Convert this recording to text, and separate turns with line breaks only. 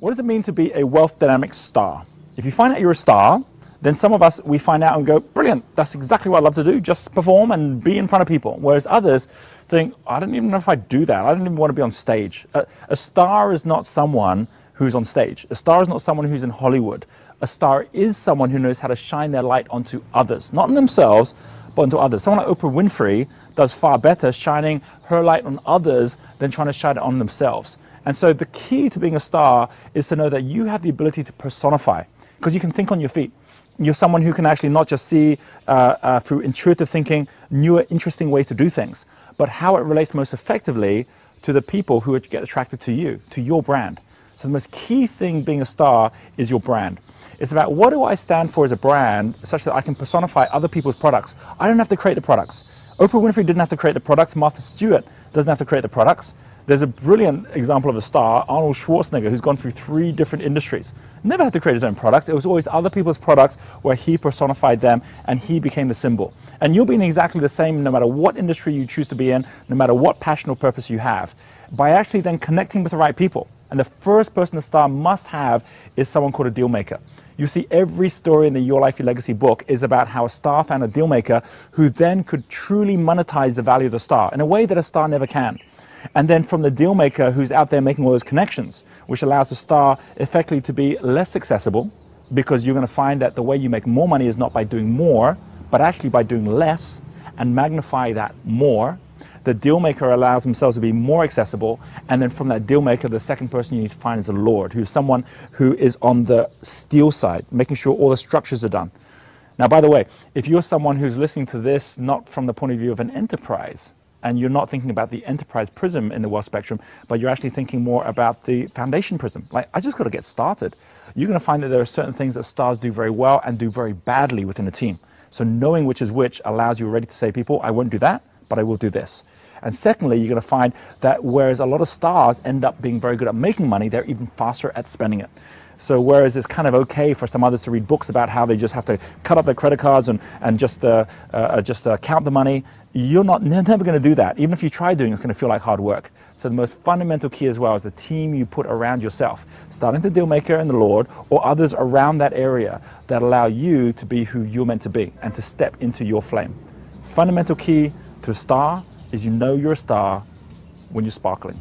What does it mean to be a wealth dynamic star? If you find out you're a star, then some of us, we find out and go, brilliant, that's exactly what I love to do, just perform and be in front of people. Whereas others think, I don't even know if I do that. I don't even want to be on stage. A star is not someone who's on stage. A star is not someone who's in Hollywood. A star is someone who knows how to shine their light onto others, not on themselves, but onto others. Someone like Oprah Winfrey does far better shining her light on others than trying to shine it on themselves. And so the key to being a star is to know that you have the ability to personify, because you can think on your feet. You're someone who can actually not just see through intuitive thinking, newer, interesting ways to do things, but how it relates most effectively to the people who get attracted to you, to your brand. So the most key thing being a star is your brand. It's about, what do I stand for as a brand such that I can personify other people's products? I don't have to create the products. Oprah Winfrey didn't have to create the products. Martha Stewart doesn't have to create the products. There's a brilliant example of a star, Arnold Schwarzenegger, who's gone through 3 different industries. Never had to create his own products. It was always other people's products where he personified them and he became the symbol. And you'll be in exactly the same no matter what industry you choose to be in, no matter what passion or purpose you have, by actually then connecting with the right people. And the first person a star must have is someone called a deal maker. You see, every story in the Your Life, Your Legacy book is about how a star found a deal maker who then could truly monetize the value of the star in a way that a star never can. And then from the deal maker who's out there making all those connections, which allows the star effectively to be less accessible, because you're going to find that the way you make more money is not by doing more, but actually by doing less and magnify that more. The deal maker allows themselves to be more accessible, and then from that deal maker, the second person you need to find is a lord, who's someone who is on the steel side, making sure all the structures are done. Now, by the way, if you're someone who's listening to this not from the point of view of an enterprise, and you're not thinking about the enterprise prism in the wealth spectrum, but you're actually thinking more about the foundation prism, like, I just got to get started, you're going to find that there are certain things that stars do very well and do very badly within a team. So knowing which is which allows you already to say, people, I won't do that, but I will do this. And secondly, you're going to find that whereas a lot of stars end up being very good at making money, they're even faster at spending it. So whereas it's kind of okay for some others to read books about how they just have to cut up their credit cards and just count the money, you're never going to do that. Even if you try doing it, it's going to feel like hard work. So the most fundamental key as well is the team you put around yourself, starting the deal maker and the Lord, or others around that area that allow you to be who you're meant to be and to step into your flame. Fundamental key to a star is you know you're a star when you're sparkling.